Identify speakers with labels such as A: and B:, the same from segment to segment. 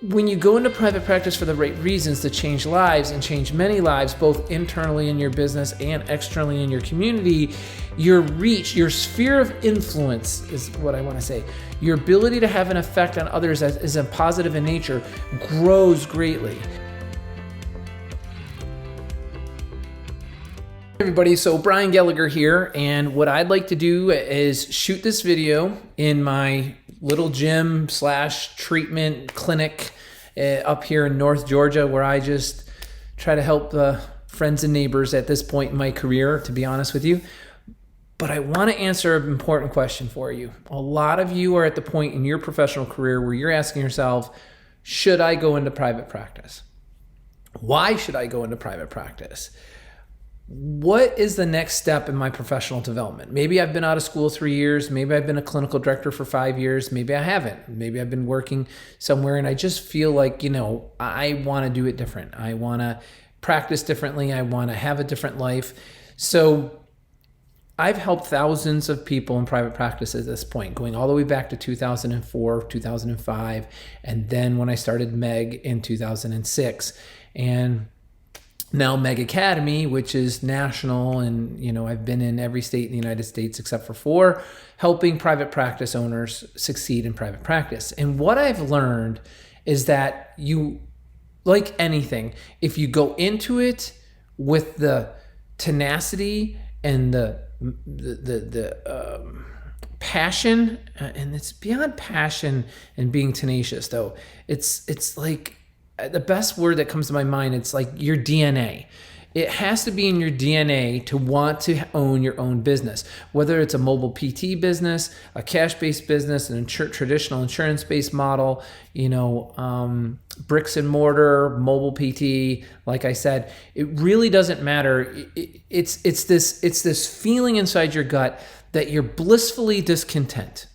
A: When you go into private practice for the right reasons to change lives and change many lives, both internally in your business and externally in your community, your reach, your sphere of influence is what I want to say. Your ability to have an effect on others that is positive in nature grows greatly. Everybody, so Brian Gallagher here, and what I'd like to do is shoot this video in my little gym / treatment clinic up here in North Georgia, where I just try to help friends and neighbors at this point in my career, to be honest with you. But I want to answer an important question for you. A lot of you are at the point in your professional career where you're asking yourself, should I go into private practice? Why should I go into private practice? What is the next step in my professional development? Maybe I've been out of school 3 years. Maybe I've been a clinical director for 5 years. Maybe I haven't. Maybe I've been working somewhere and I just feel like, I want to do it different. I want to practice differently. I want to have a different life. So I've helped thousands of people in private practice at this point, going all the way back to 2004, 2005, and then when I started Meg in 2006. And now Meg Academy, which is national, and I've been in every state in the United States except for 4, helping private practice owners succeed in private practice. And what I've learned is that you, like anything, if you go into it with the tenacity and the passion, and it's beyond passion and being tenacious though. It's like, the best word that comes to my mind, it's like your DNA. It has to be in your DNA to want to own your own business, whether it's a mobile PT business, a cash-based business, an traditional insurance-based model, bricks and mortar, mobile PT. Like I said, it really doesn't matter. It's this feeling inside your gut that you're blissfully discontent.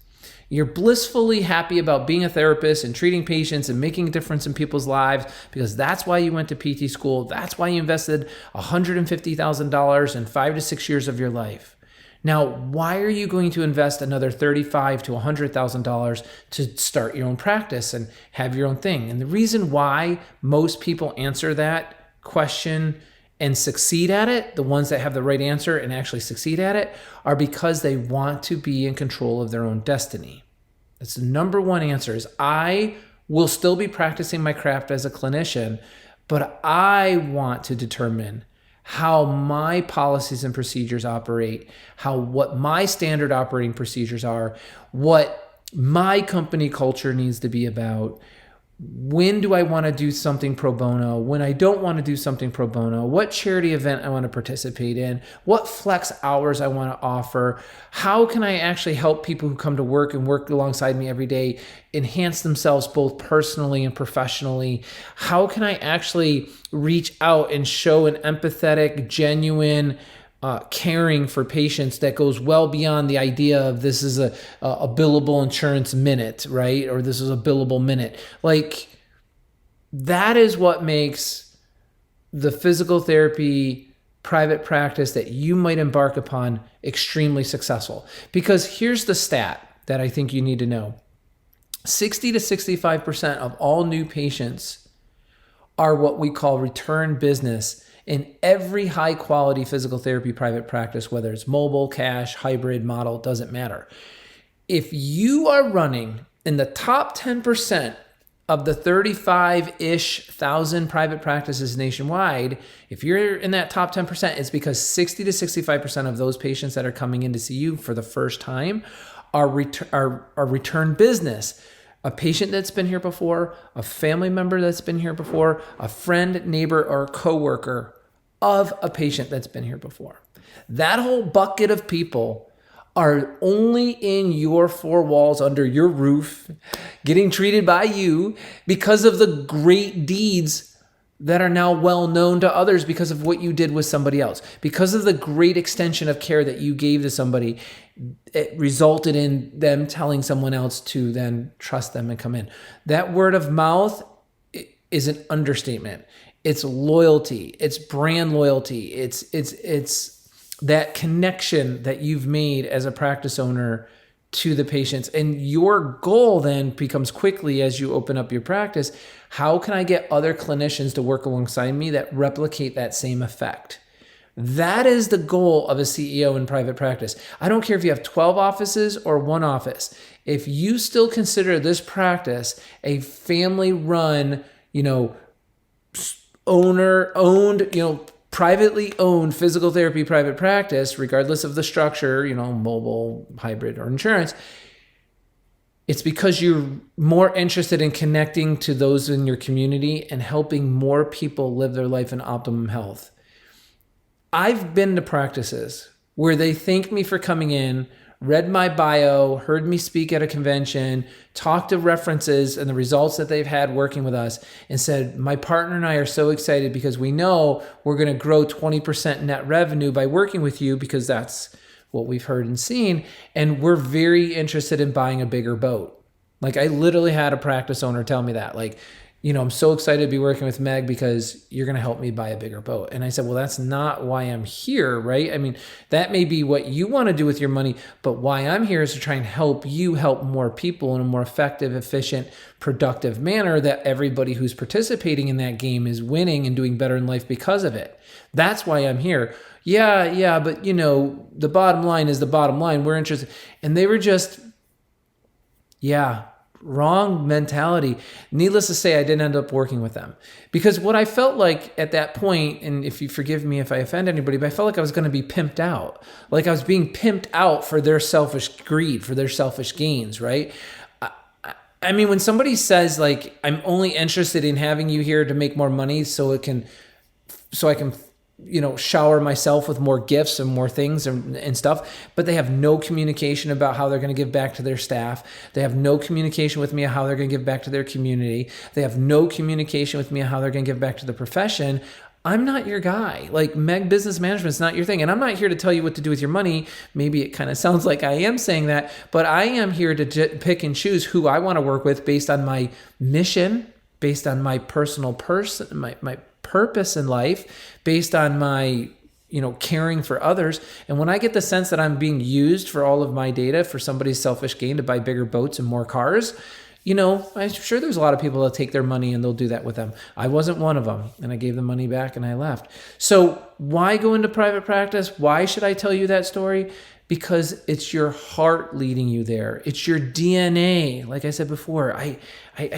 A: You're blissfully happy about being a therapist and treating patients and making a difference in people's lives because that's why you went to PT school. That's why you invested $150,000 in 5 to 6 years of your life. Now, why are you going to invest another $35,000 to $100,000 to start your own practice and have your own thing? And the reason why most people answer that question and succeed at it, the ones that have the right answer and actually succeed at it, are because they want to be in control of their own destiny. That's the number one answer. Is I will still be practicing my craft as a clinician, but I want to determine how my policies and procedures operate, what my standard operating procedures are, what my company culture needs to be about. When do I want to do something pro bono? When I don't want to do something pro bono? What charity event I want to participate in? What flex hours I want to offer? How can I actually help people who come to work and work alongside me every day enhance themselves both personally and professionally? How can I actually reach out and show an empathetic, genuine, caring for patients that goes well beyond the idea of this is a billable insurance minute, right? Or this is a billable minute. Like, that is what makes the physical therapy private practice that you might embark upon extremely successful. Because here's the stat that I think you need to know. 60 to 65% of all new patients are what we call return business in every high quality physical therapy private practice, whether it's mobile, cash, hybrid model, doesn't matter. If you are running in the top 10% of the 35-ish thousand private practices nationwide, if you're in that top 10%, it's because 60 to 65% of those patients that are coming in to see you for the first time are return business. A patient that's been here before, a family member that's been here before, a friend, neighbor, or coworker of a patient that's been here before. That whole bucket of people are only in your 4 walls under your roof, getting treated by you because of the great deeds that are now well known to others because of what you did with somebody else. Because of the great extension of care that you gave to somebody, it resulted in them telling someone else to then trust them and come in. That word of mouth is an understatement. It's loyalty. It's brand loyalty. It's that connection that you've made as a practice owner to the patients. And your goal then becomes quickly, as you open up your practice, how can I get other clinicians to work alongside me that replicate that same effect? That is the goal of a CEO in private practice. I don't care if you have 12 offices or one office. If you still consider this practice a family-run, owner-owned, privately owned physical therapy private practice, regardless of the structure, mobile, hybrid, or insurance, it's because you're more interested in connecting to those in your community and helping more people live their life in optimum health. I've been to practices where they thanked me for coming in, read my bio, heard me speak at a convention, talked to references and the results that they've had working with us, and said, my partner and I are so excited because we know we're going to grow 20% net revenue by working with you, because that's what we've heard and seen. And we're very interested in buying a bigger boat. Like, I literally had a practice owner tell me that, I'm so excited to be working with Meg because you're going to help me buy a bigger boat. And I said, well, that's not why I'm here, right? I mean, that may be what you want to do with your money, but why I'm here is to try and help you help more people in a more effective, efficient, productive manner, that everybody who's participating in that game is winning and doing better in life because of it. That's why I'm here. Yeah, but the bottom line is the bottom line. We're interested. And they were just, wrong mentality. Needless to say, I didn't end up working with them, because what I felt like at that point, and if you forgive me if I offend anybody, but I felt like I was going to be pimped out. Like I was being pimped out for their selfish greed, for their selfish gains, right? I mean, when somebody says I'm only interested in having you here to make more money so I can shower myself with more gifts and more things and stuff, but they have no communication about how they're going to give back to their staff. They have no communication with me on how they're going to give back to their community. They have no communication with me on how they're going to give back to the profession. I'm not your guy. Meg Business Management is not your thing. And I'm not here to tell you what to do with your money. Maybe it kind of sounds like I am saying that, but I am here to pick and choose who I want to work with based on my mission, based on my personal my purpose in life, based on my caring for others. And when I get the sense that I'm being used for all of my data for somebody's selfish gain to buy bigger boats and more cars, I'm sure there's a lot of people that take their money and they'll do that with them. I wasn't one of them, and I gave the money back and I left. So why go into private practice? Why should I tell you that story? Because it's your heart leading you there. It's your DNA. Like I said before, I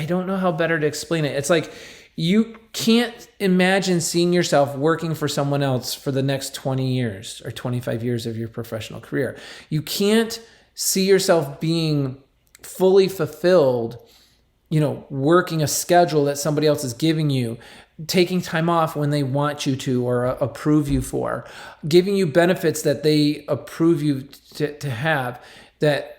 A: don't know how better to explain it. It's like, you can't imagine seeing yourself working for someone else for the next 20 years or 25 years of your professional career. You can't see yourself being fully fulfilled, working a schedule that somebody else is giving you, taking time off when they want you to or approve you for, giving you benefits that they approve you to have, that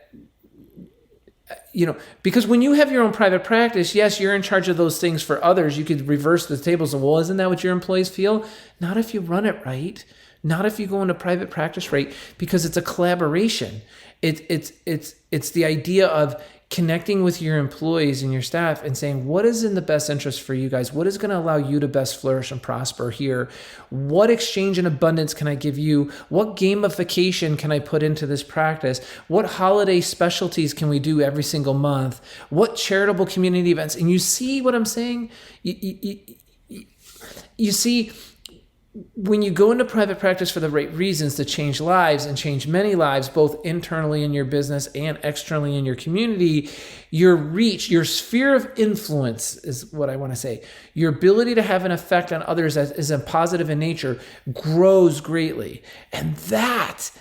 A: because when you have your own private practice, yes, you're in charge of those things for others. You could reverse the tables and, well, isn't that what your employees feel? Not if you run it right. Not if you go into private practice right, because it's a collaboration. It's the idea of connecting with your employees and your staff and saying, what is in the best interest for you guys? What is going to allow you to best flourish and prosper here? What exchange and abundance can I give you? What gamification can I put into this practice? What holiday specialties can we do every single month? What charitable community events? And you see what I'm saying? You see, when you go into private practice for the right reasons to change lives and change many lives, both internally in your business and externally in your community, your reach, your sphere of influence is what I want to say. Your ability to have an effect on others that is a positive in nature grows greatly. And that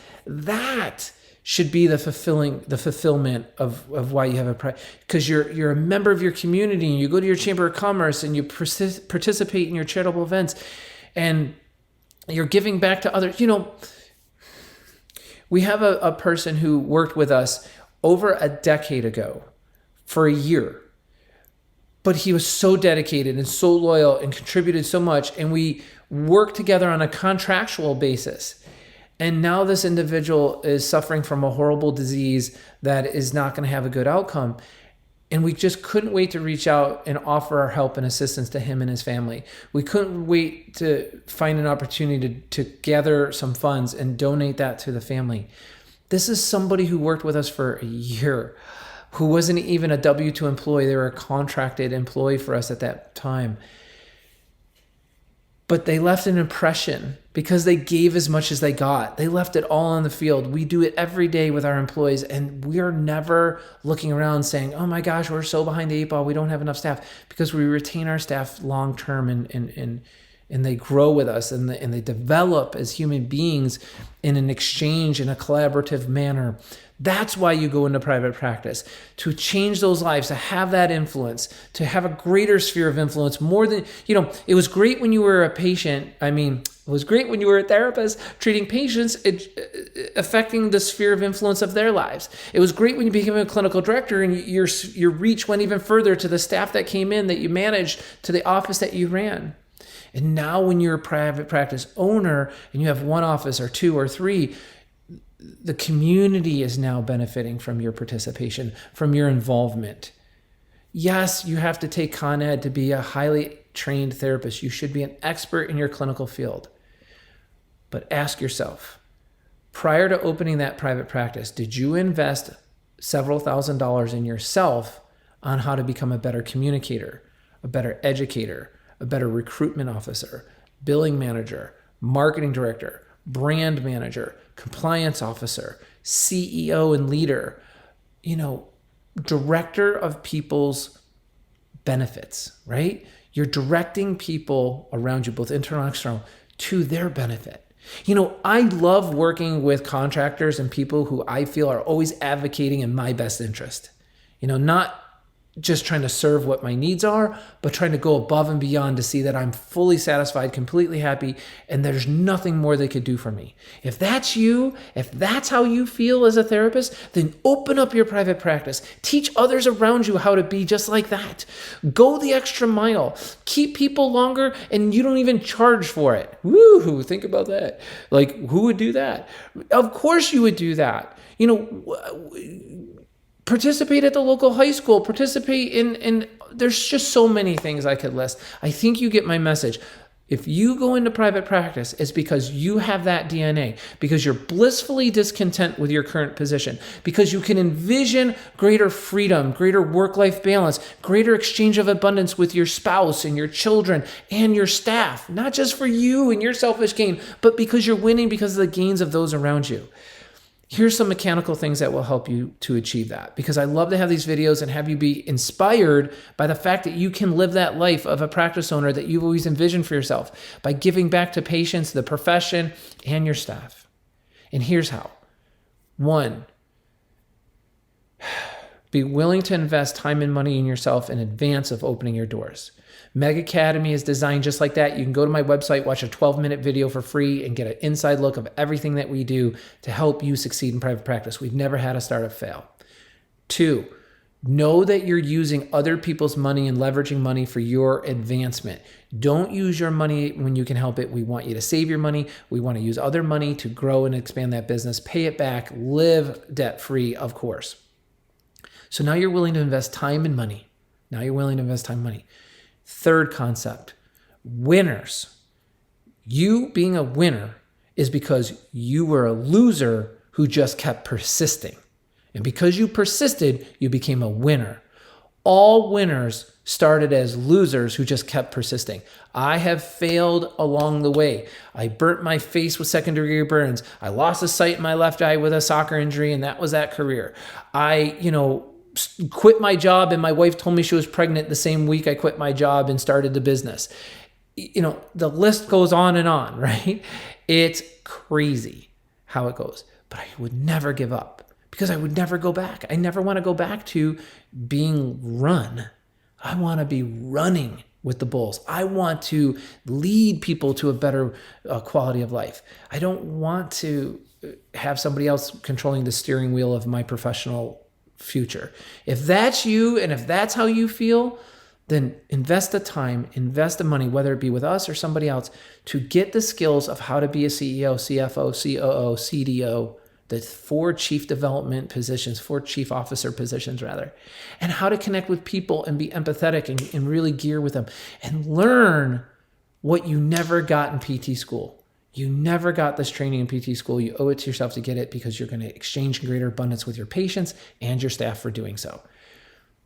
A: should be the fulfillment of why you have a because you're a member of your community and you go to your chamber of commerce and you participate in your charitable events and you're giving back to others. We have a person who worked with us over a decade ago for a year, but he was so dedicated and so loyal and contributed so much, and we worked together on a contractual basis. And now this individual is suffering from a horrible disease that is not going to have a good outcome. And we just couldn't wait to reach out and offer our help and assistance to him and his family. We couldn't wait to find an opportunity to gather some funds and donate that to the family. This is somebody who worked with us for a year, who wasn't even a W-2 employee. They were a contracted employee for us at that time. But they left an impression because they gave as much as they got. They left it all on the field. We do it every day with our employees, and we are never looking around saying, oh my gosh, we're so behind the eight ball, we don't have enough staff, because we retain our staff long term, and they grow with us, and they develop as human beings in an exchange, in a collaborative manner. That's why you go into private practice, to change those lives, to have that influence, to have a greater sphere of influence, more than, it was great when you were a patient. It was great when you were a therapist treating patients, affecting the sphere of influence of their lives. It was great when you became a clinical director and your reach went even further to the staff that came in, that you managed, to the office that you ran. And now when you're a private practice owner and you have one office or two or three, the community is now benefiting from your participation, from your involvement. Yes, you have to take Con Ed to be a highly trained therapist. You should be an expert in your clinical field. But ask yourself, prior to opening that private practice, did you invest several $1,000s in yourself on how to become a better communicator, a better educator, a better recruitment officer, billing manager, marketing director, brand manager, compliance officer, CEO and leader, director of people's benefits, right? You're directing people around you, both internal and external, to their benefit. I love working with contractors and people who I feel are always advocating in my best interest. Not just trying to serve what my needs are, but trying to go above and beyond to see that I'm fully satisfied, completely happy, and there's nothing more they could do for me. If that's you, if that's how you feel as a therapist, then open up your private practice. Teach others around you how to be just like that. Go the extra mile. Keep people longer, and you don't even charge for it. Woo! Think about that. Who would do that? Of course you would do that. Participate at the local high school, participate in there's just so many things I could list. I think you get my message. If you go into private practice, it's because you have that DNA, because you're blissfully discontent with your current position, because you can envision greater freedom, greater work-life balance, greater exchange of abundance with your spouse and your children and your staff, not just for you and your selfish gain, but because you're winning because of the gains of those around you. Here's some mechanical things that will help you to achieve that, because I love to have these videos and have you be inspired by the fact that you can live that life of a practice owner that you've always envisioned for yourself by giving back to patients, the profession, and your staff. And here's how. 1, be willing to invest time and money in yourself in advance of opening your doors. Meg Academy is designed just like that. You can go to my website, watch a 12-minute video for free, and get an inside look of everything that we do to help you succeed in private practice. We've never had a startup fail. 2, know that you're using other people's money and leveraging money for your advancement. Don't use your money when you can help it. We want you to save your money. We want to use other money to grow and expand that business, pay it back, live debt-free, of course. So now you're willing to invest time and money. Third concept, winners. You being a winner is because you were a loser who just kept persisting. And because you persisted, you became a winner. All winners started as losers who just kept persisting. I have failed along the way. I burnt my face with second-degree burns. I lost a sight in my left eye with a soccer injury, and that was that career. I, quit my job, and my wife told me she was pregnant the same week I quit my job and started the business. The list goes on and on, right? It's crazy how it goes. But I would never give up because I would never go back. I never want to go back to being run. I want to be running with the bulls. I want to lead people to a better quality of life. I don't want to have somebody else controlling the steering wheel of my professional future. If that's you and if that's how you feel, then invest the time, invest the money, whether it be with us or somebody else, to get the skills of how to be a CEO, CFO, COO, CDO, the 4 chief development positions, 4 chief officer positions rather, and how to connect with people and be empathetic and really gear with them and learn what you never got in PT school. You never got this training in PT school. You owe it to yourself to get it because you're going to exchange in greater abundance with your patients and your staff for doing so.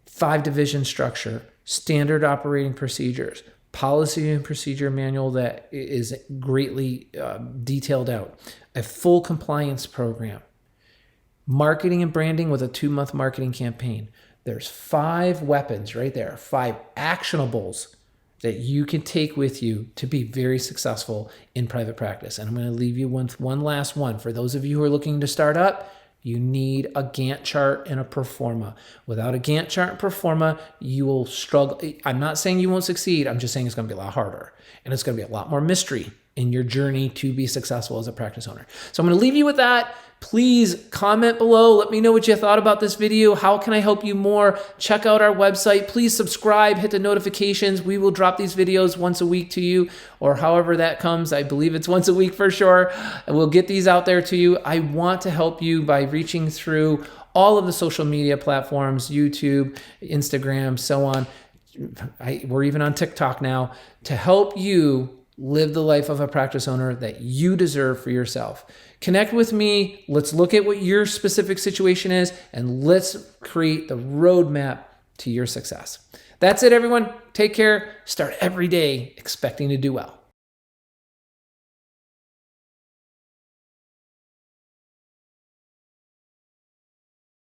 A: 5 division structure, standard operating procedures, policy and procedure manual that is greatly detailed out, a full compliance program, marketing and branding with a 2-month marketing campaign. There's 5 weapons right there, 5 actionables that you can take with you to be very successful in private practice. And I'm going to leave you with one last one. For those of you who are looking to start up, you need a Gantt chart and a Performa. Without a Gantt chart and Performa, you will struggle. I'm not saying you won't succeed. I'm just saying it's going to be a lot harder. And it's going to be a lot more mystery in your journey to be successful as a practice owner. So I'm going to leave you with that. Please comment below. Let me know what you thought about this video. How can I help you more? Check out our website. Please subscribe, hit the notifications. We will drop these videos once a week to you, or however that comes. I believe it's once a week for sure. And we'll get these out there to you. I want to help you by reaching through all of the social media platforms, YouTube, Instagram, so on. We're even on TikTok now, to help you live the life of a practice owner that you deserve for yourself. Connect with me. Let's look at what your specific situation is, and let's create the roadmap to your success. That's it, everyone. Take care. Start every day expecting to do well.